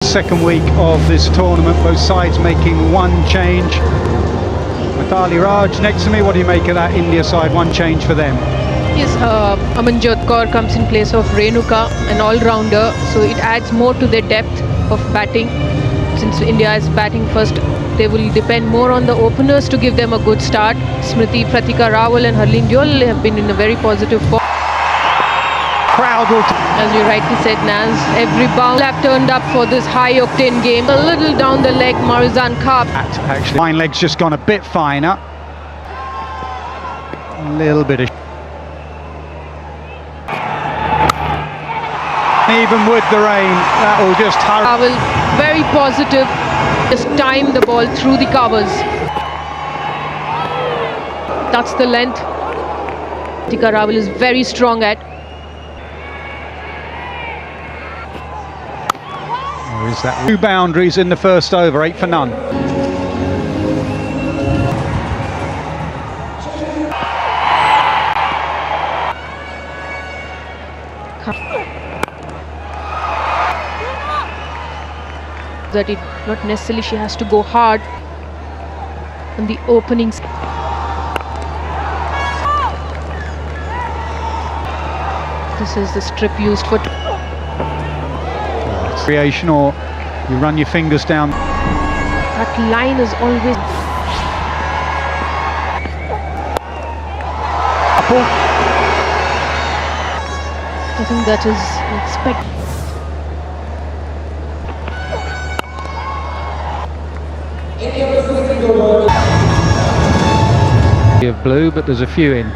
second week of this tournament, both sides making one change. Mithali Raj next to me, what do you make of that India side? One change for them. Yes, Amanjot Kaur comes in place of Renuka, an all-rounder, so it adds more to their depth of batting. Since India is batting first, they will depend more on the openers to give them a good start. Smriti, Pratika Rawal and Indw have been in a very positive form. Crowd will... As you rightly said, Naz, every bound have turned up for this high-octane game. A little down the leg, Marizan Khan. Actually, line leg's just gone a bit finer. A little bit of... Even with the rain, that will just hurry. Rawal, very positive, just time the ball through the covers. That's the length. Pratika Rawal is very strong at. Or is that 2 boundaries in the first over, 8 for none. That it not necessarily she has to go hard on the openings. This is the strip used for Creation, or you run your fingers down. that line is always I think that is expected. Of blue, but there's a few in.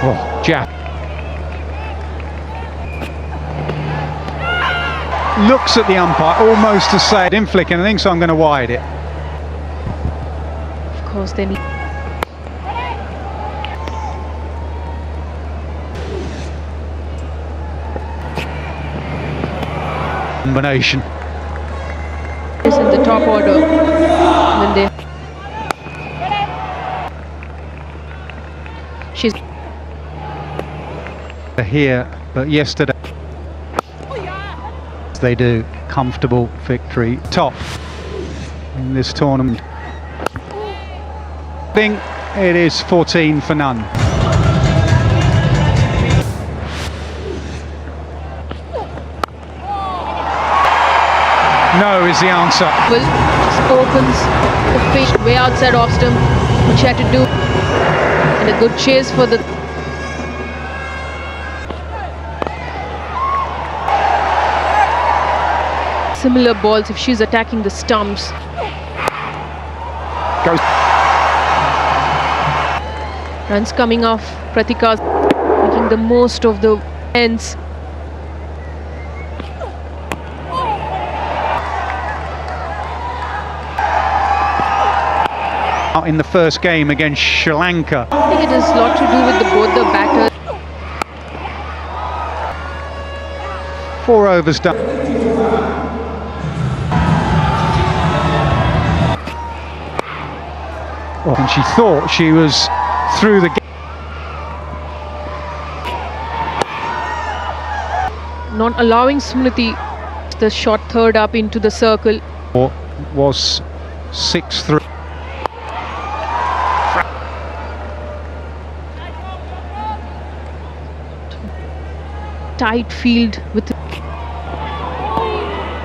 Oh, Jack looks at the umpire almost to say, I didn't flick anything, so I'm going to wide it. Of course, they need. Combination. Is in the top order when they. She's here, but yesterday they do. Comfortable victory, top in this tournament. I think it is 14 for none. No is the answer. Well, just opens the fish way outside off stump, which she had to do, and a good chase for the. Similar balls if she's attacking the stumps. Goes. Runs coming off. Pratika making the most of the ends. In the first game against Sri Lanka. I think it has a lot to do with both the batters. 4 overs done. Oh, and she thought she was through the game. Not allowing Smriti the shot third up into the circle. Or was 6-3. Tight field with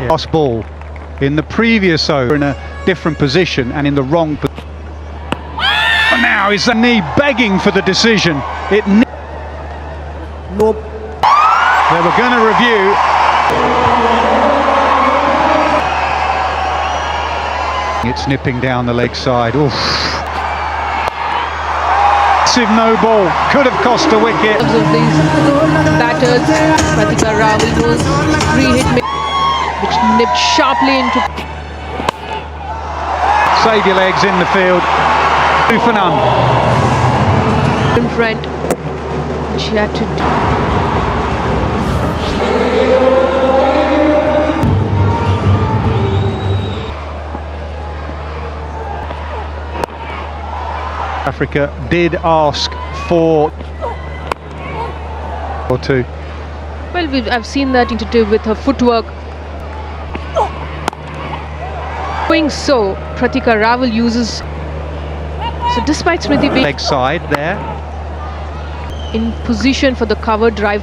Last ball in the previous over in a different position and in the wrong position. Now is the knee begging for the decision. Nope. They were going to review. It's nipping down the leg side. Oof. Massive no ball, could have cost a wicket. Of these batters, Pratika Rawal was free hit which nipped sharply into. Save your legs in the field. 2 for none. In front, she had to. Africa did ask for 2. Well, I've seen that Indw with her footwork Doing so, Pratika Raval uses. So despite Smriti being Leg side there. in position for the cover drive.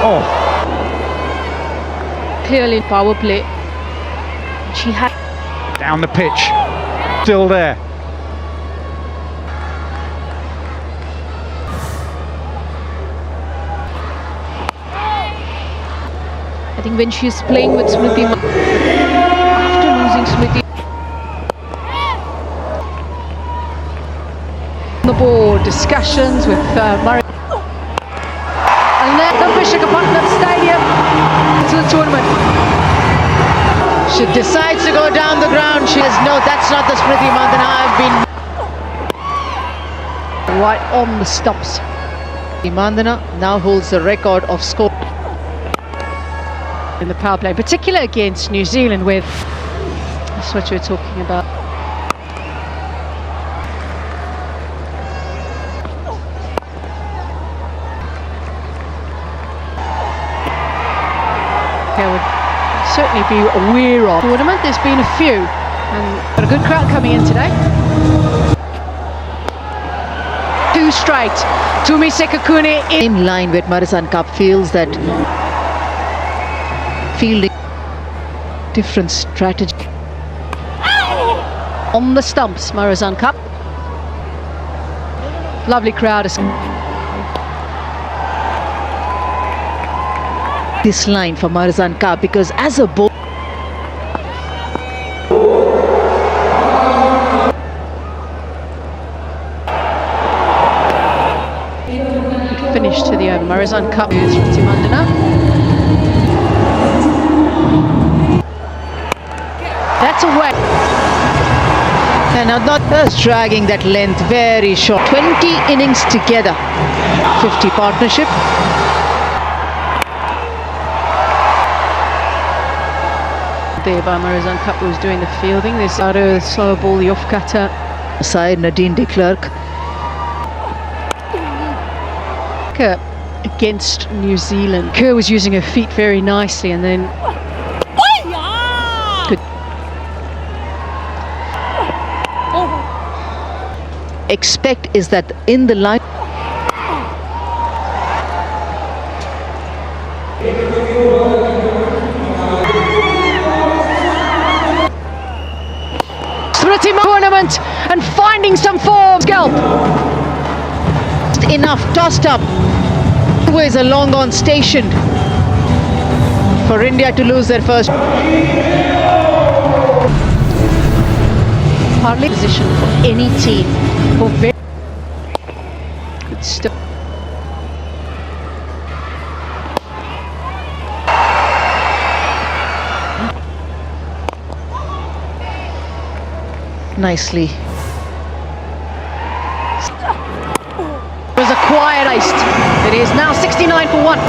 Oh, Clearly power play. She had down the pitch. Still there. I think when she is playing with Smriti, after losing Smriti, on the board, discussions with Murray. And then the Visakhapatnam Stadium to the tournament. She decides to go down the ground. She says, no, that's not the Smriti Mandhana I've been. Right on the stumps. Mandhana now holds the record of score In the power play, particularly against New Zealand, with that's what you're talking about. There would certainly be aware of tournament. There's been a few, and got a good crowd coming in today. Two straight. Tumi Sekakune in line with Marizan Cup feels that fielding different strategy. on the stumps. Marizan Cup. Lovely crowd. This line for Marizan Cup, because as a bowler, Finish to the over. Marizan Cup with Smriti Mandhana. That's away. and not just dragging that length very short. 20 innings together, 50 partnership. There by Marizan Cup, who's doing the fielding. This Aro, slower ball, the off cutter. Side Nadine de Klerk. Against New Zealand. Kerr was using her feet very nicely, and then good. Expect is that in the line. Smriti tournament and finding some form. Scalp. Enough, tossed up. Always a long on station for India to lose their first. Hardly position for any team. For very good stuff. Nicely. It was a quiet iced. It is now 69 for 1.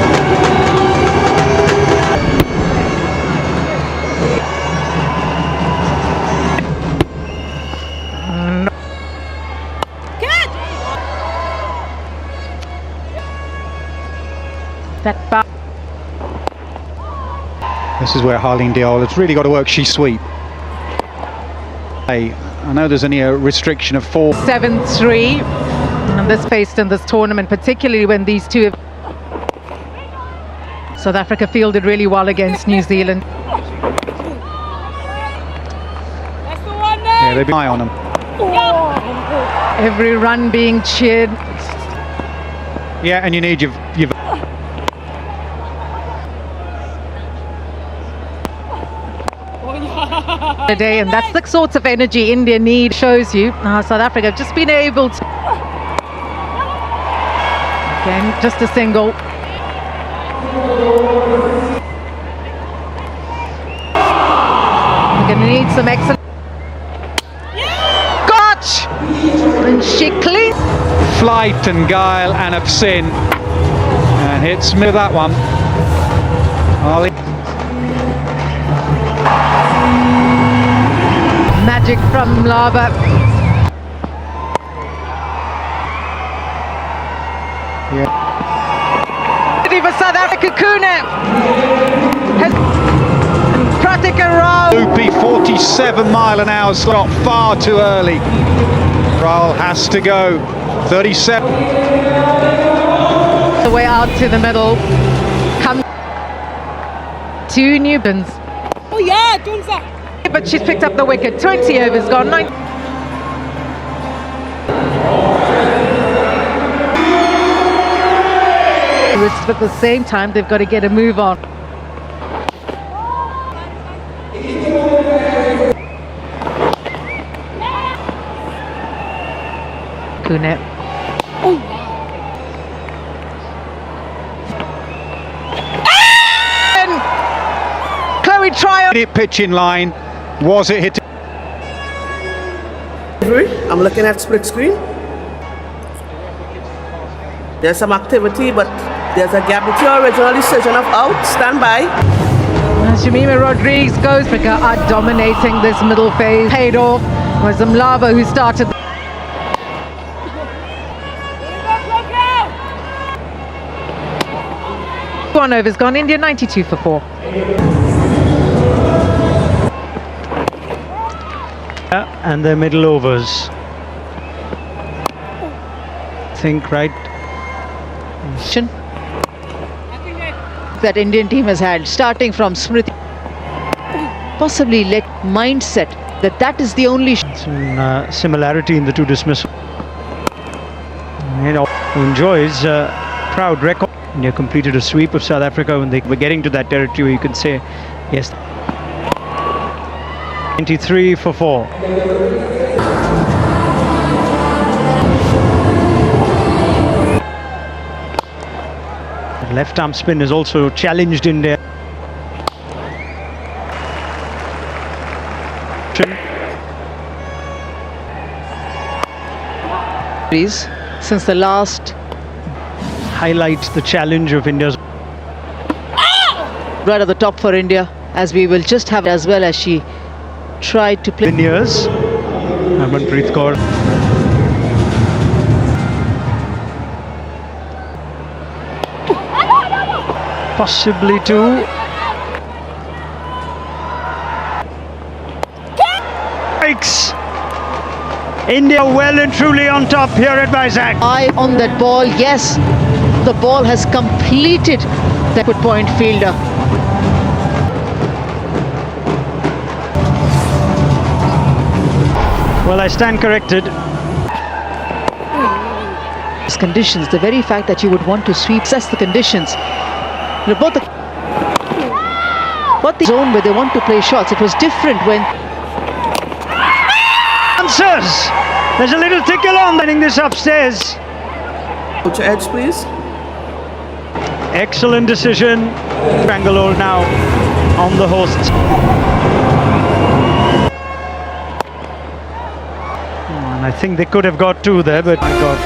That This is where Harleen Diola's really got to work. She's sweep. Hey, I know there's only a restriction of 4. 7-3, and this faced in this tournament, particularly when these two have. South Africa fielded really well against New Zealand. Yeah, they've been eye on them. Every run being cheered. Yeah, and you need your Today, and that's the sorts of energy India need. Shows you South Africa have just been able to. Again, just a single. We're going to need some excellent. She clean. Flight and guile and obscene. And hits me with that one. Ollie. Magic from Lava. For South Africa, Kuna has Pratika Rao. Loopy 47 mile an hour slot far too early. Raul has to go 37. The way out to the middle. Come two Newbins. Oh yeah, Tunza. But she's picked up the wicket. 20 overs gone. 9. But at the same time, they've got to get a move on. Kunet. And Chloe try on. Hit pitch in line. Was it hit? I'm looking at split screen. There's some activity, but there's a gap with your original decision of out. Stand by. Shamima Rodriguez goes. Africa are dominating this middle phase. Paid off was Mlava who started. One over's gone. India 92 for 4. And their middle overs. Think right. That Indian team has had, starting from Smriti. Possibly let mindset that is the only. Some similarity in the two dismissals. You know, who enjoys proud record. India completed a sweep of South Africa when they were getting to that territory where you could say, yes. 93 for 4. Left arm spin is also challenged India. Since the last Highlights the challenge of India's. right at the top for India, as we will just have as well as she tried to play. Years. Harmanpreet Kaur. Possibly two. Strikes. India well and truly on top here at Vizag. Eye on that ball, yes. The ball has completed that good point fielder. Well, I stand corrected. These conditions, the very fact that you would want to sweep, assess the conditions. You know, both the zone where they want to play shots, it was different when. Answers. There's a little tickle on getting this upstairs. Put your edge, please. Excellent decision. Bangalore now on the hosts. And I think they could have got two there, but my God.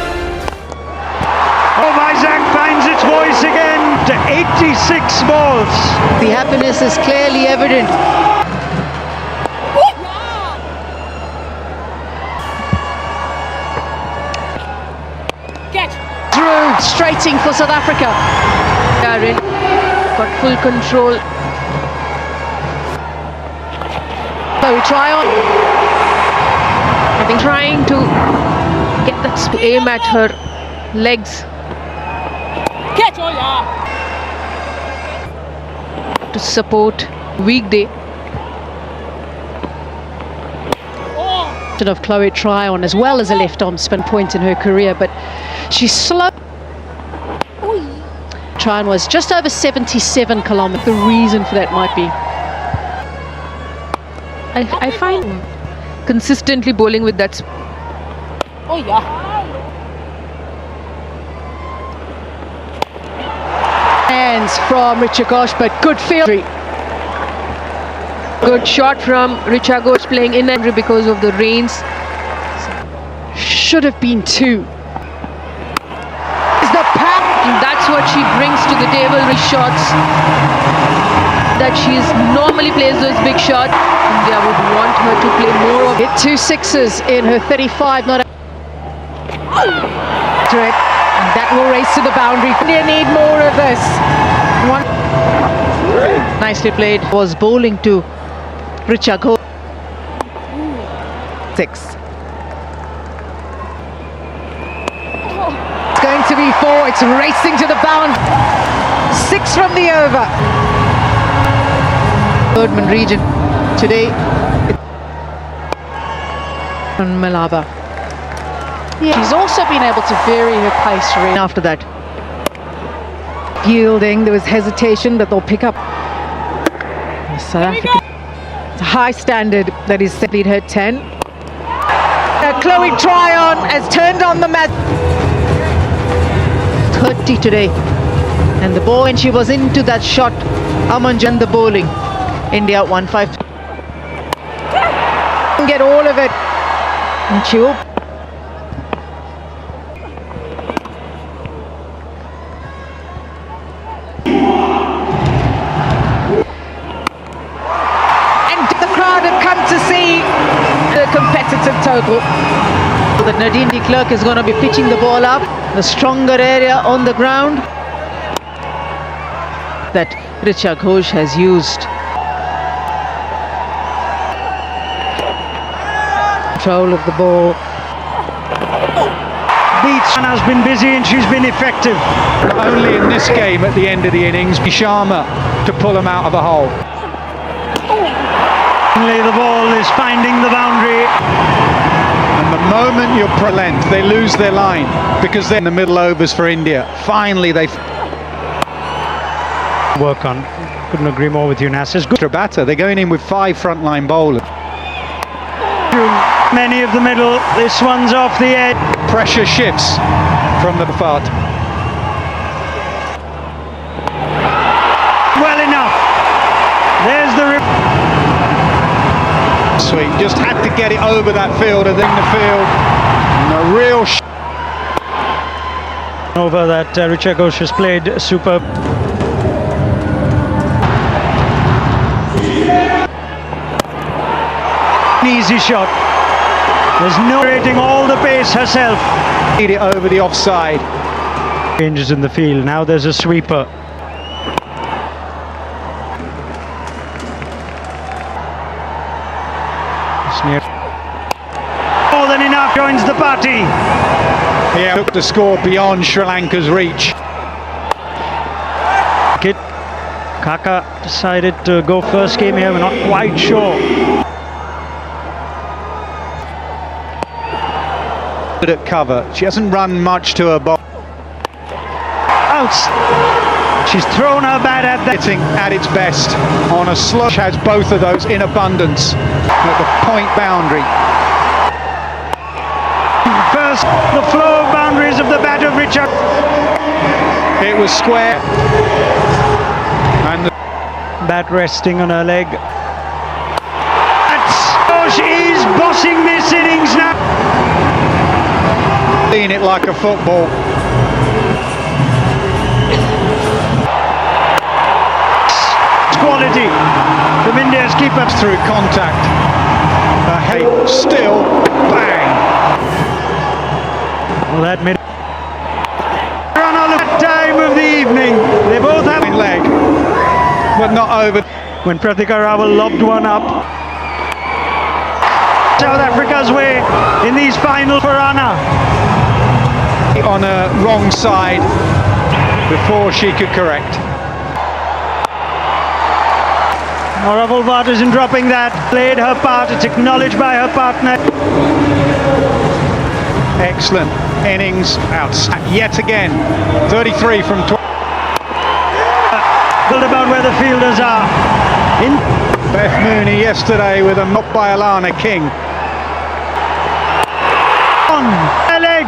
Oh, Vizag finds its voice again to 86 balls. The happiness is clearly evident. Through, straighting for South Africa. Darren got full control. So we try on. I think trying to get that aim at her legs Catch, oh yeah. to support weekday. Of Chloe Tryon as well as a left arm spin point in her career, but she's slow. Tryon was just over 77 kilometers. The reason for that might be I find consistently bowling with that. Oh yeah. hands from Richa Ghosh, but good field. Good shot from Richa Ghosh playing in Indw because of the rains. should have been 2. Is the pack. And that's what she brings to the table with shots. That she normally plays those big shots. India would want her to play more of Hit 2 sixes in her 35, not to it. And that will race to the boundary. India need more of this. One. Nicely played. Was bowling to Richa Ghosh. 6. It's going to be 4. It's racing to the bound. 6 from the over. Birdman region today. Malaba. Yeah. She's also been able to vary her pace after that. Yielding, there was hesitation, but they'll pick up. South Africa. It's a high standard that is set. Lead her 10. Chloe Tryon has turned on the mat. 30 today. And the ball, when she was into that shot, Amanjan the bowling. India 1-5. Get all of it. And she will. And the crowd have come to see the competitive total. So that Nadine de Klerk is going to be pitching the ball up. The stronger area on the ground. That Richa Ghosh has used. Control of the ball. Beats has been busy and she's been effective. Not only in this game at the end of the innings, Sharma to pull them out of a hole. Only the ball is finding the boundary. And the moment you're pro length, they lose their line because they're in the middle overs for India. Finally, they Work on. Couldn't agree more with you, Nasser. Good. batter. They're going in with 5 frontline bowlers. Many of the middle. This one's off the edge. Pressure shifts from the fart. Well enough. There's the rip. Sweet, just had to get it over that field and then the field. And a real over that Richa Ghosh has played superb. An easy shot. There's no rating all the pace herself. Need it over the offside. Changes in the field. Now there's a sweeper. More than enough, joins the party. Yeah, took the score beyond Sri Lanka's reach. Kaka decided to go first game here, we're not quite sure. Good at cover. She hasn't run much to her ball. Out. She's thrown her bat at that. Hitting at its best on a slow. She has both of those in abundance at the point boundary. First, the flow of boundaries of the bat of Richard. It was square. And the bat resting on her leg. She is bossing this innings now. seeing it like a football. Quality from India's keeper Through contact. Hey, still, bang. Well, that made run on the time of the evening. They both have Leg, but not over. when Pratika Rawal lobbed one up. South Africa's way in these final for Anna. On a wrong side before she could correct. Rawal Bhatt isn't dropping that. Played her part. It's acknowledged by her partner. Excellent innings. Out yet again. 33 from 12. About where the fielders are. In Beth Mooney yesterday with a knock by Alana King. on a leg.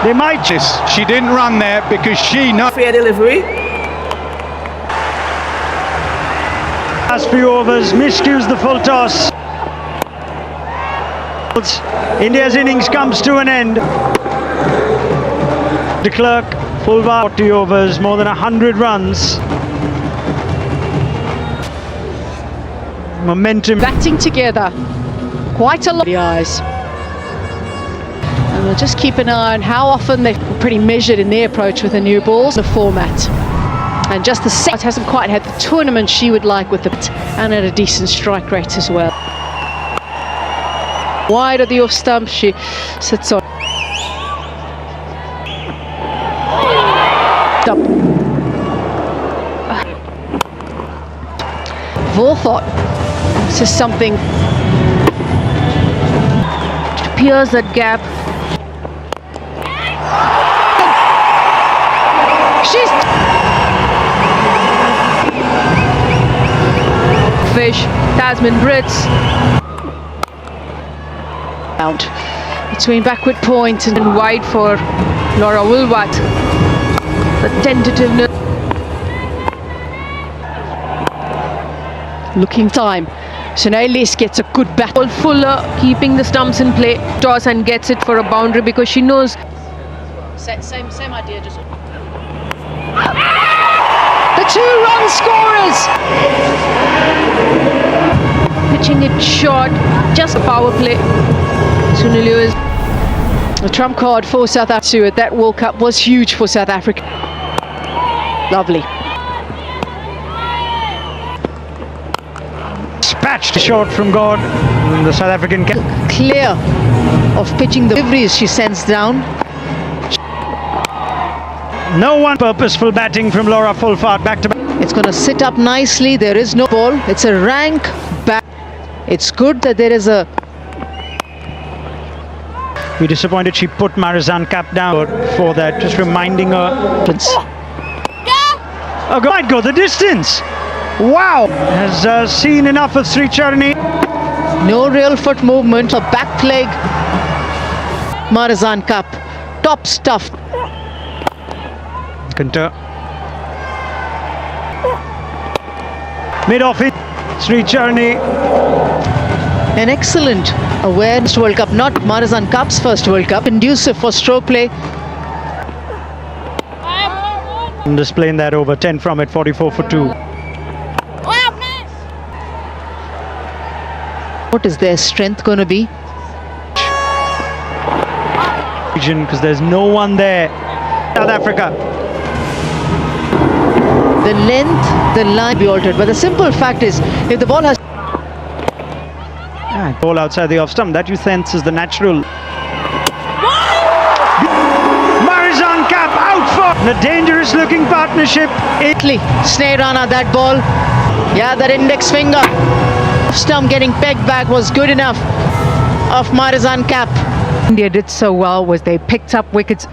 They might Just she didn't run there because she knows. Fair delivery. last few overs miscues the full toss. India's innings comes to an end. De Klerk, full 40 overs, more than 100 runs. Momentum. Batting together. Quite a lot. The eyes. And we'll just keep an eye on how often they're pretty measured in their approach with the new balls. The format. And just the set hasn't quite had the tournament she would like with the and at a decent strike rate as well. Wide of the off stump, she sits on. Stop. I've all thought this is something. It appears that gap. She's Fish, Tasman Brits. out between backward point and Wide for Laura Woolward. The tentativeness. looking time. Shanae Lace gets a good bat. Fuller keeping the stumps in play. Toss and gets it for a boundary because she knows. Same idea. Just the 2-run scorers. Pitching it short. Just a power play. Sunil is. The trump card for South Africa at that World Cup was huge for South Africa. Lovely. Dispatched short from God. The South African Clear of pitching the deliveries she sends down. no one purposeful batting from Laura Fulford back to back. It's going to sit up nicely. There is no ball. It's a rank bat. It's good that there is a. We're disappointed she put Marizan Cap down for that, just reminding her. Oh, might go the distance. Wow, has seen enough of Sri Charni. No real foot movement. A back leg. Marizan Cup. Top stuff. Kunta. Mid off it. Sri Charni. An excellent awareness World Cup. Not Marizan Cup's first World Cup. Conducive for stroke play. Displaying that over 10 from it, 44 for 2. What is their strength going to be? Because there's no one there. South Africa. The length, the line be altered. But the simple fact is, if the ball has. Ball outside the off stump, that you sense is the natural. Marizan Cap out for the dangerous looking partnership. Italy, snare Rana, that ball. Yeah, that index finger. Stump getting pegged back was good enough of Marizan Cap. India did so well was they picked up wickets.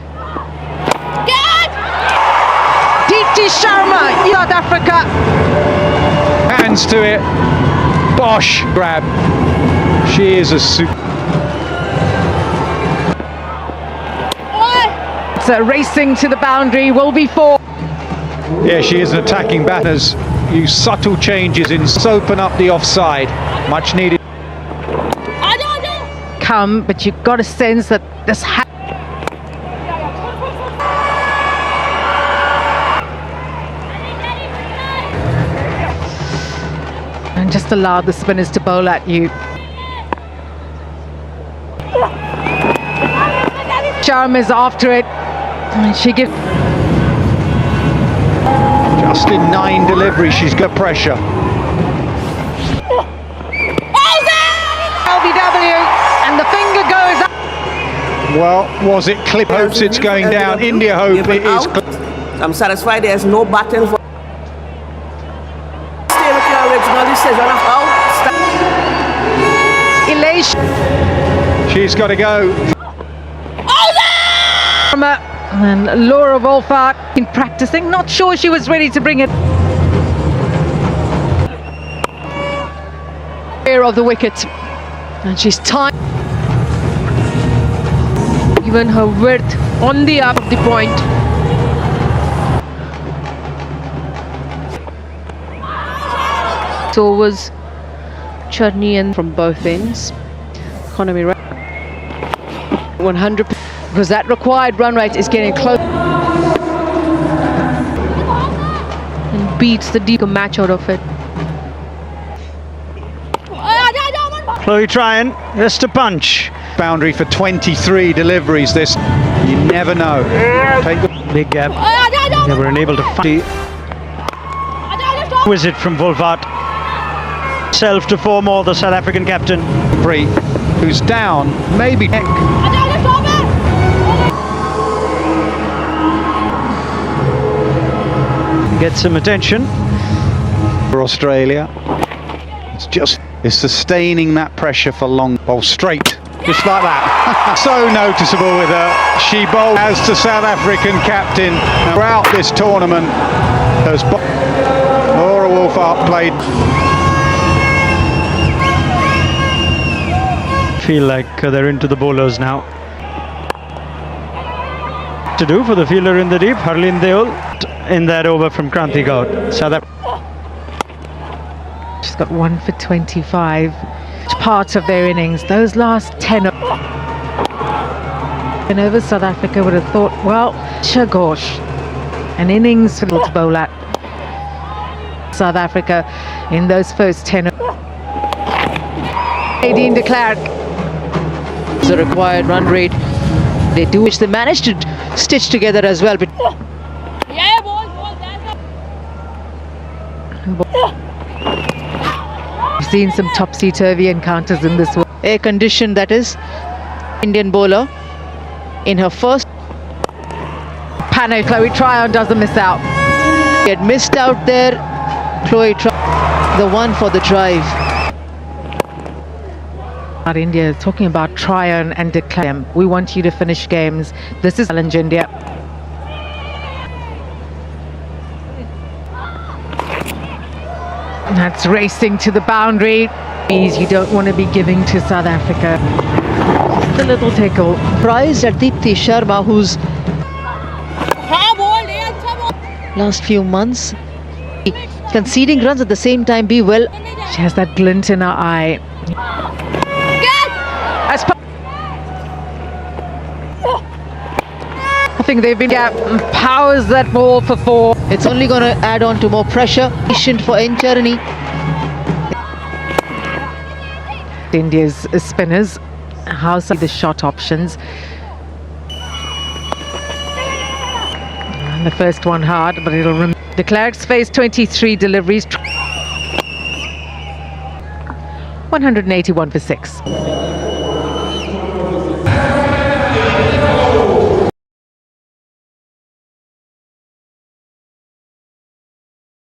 D.T. Sharma, South Africa. Hands to it. Bosh grab. She is a super. So racing to the boundary will be 4. Yeah, she is an attacking batters. Use subtle changes in open up the offside. Much needed. Come, but you've got a sense that this and just allow the spinners to bowl at you. Sharma's after it. And she gives. Just in 9 deliveries, she's got pressure. LBW, and the finger goes up. Well, was it clip? Hopes it's going down. India hope it is. I'm satisfied there's no batting for. Stay with your original decision of out. Elation. She's got to go. And Laura Wolfart in practicing, not sure she was ready to bring it. Rear of the wicket, and she's tied. Given her width on the up of the point. So was Charni and From both ends. Economy. 100, because that required run rate is getting close. And beats the deep match out of it. Chloe Tryon, just a punch. Boundary for 23 deliveries. This, you never know. Take the Big gap. They were unable to find. Who is it from Volvat? Self to 4 more, the South African captain. Bree, who's down, maybe neck. Get some attention. For Australia, it's sustaining that pressure for long. Bowl straight, just like that. So noticeable with her. She bowled as the South African captain throughout this tournament. As Laura Wolfart played. Feel like they're into the bowlers now. To do for the fielder in the deep, Harleen Deol in that over from Kranti Gaur. South Africa. She's got 1 for 25. Part of their innings, those last 10 and over, South Africa would have thought, well, shagosh, an innings for to bowl at. South Africa in those first 10. Nadine de Klerk. The required run rate they do, which they managed to stitch together as well. But we've seen some topsy-turvy encounters in this one. air condition, that is. Indian bowler in her first. Pano, Chloe Tryon doesn't miss out. She had missed out there. Chloe Tryon, the one for the drive. India is talking about Tryon and declare, we want you to finish games. This is challenge India. That's racing to the boundary. You don't want to be giving to South Africa. The little tickle. Prize at Deepti Sharma, who's last few months conceding runs at the same time be well. She has that glint in her eye. I think they've been powers that ball for 4. It's only going to add on to more pressure. Patient for Encharani. India's spinners, how see the shot options. And the first one hard, but it'll remain. De Klerk's faced 23 deliveries. 181 for 6.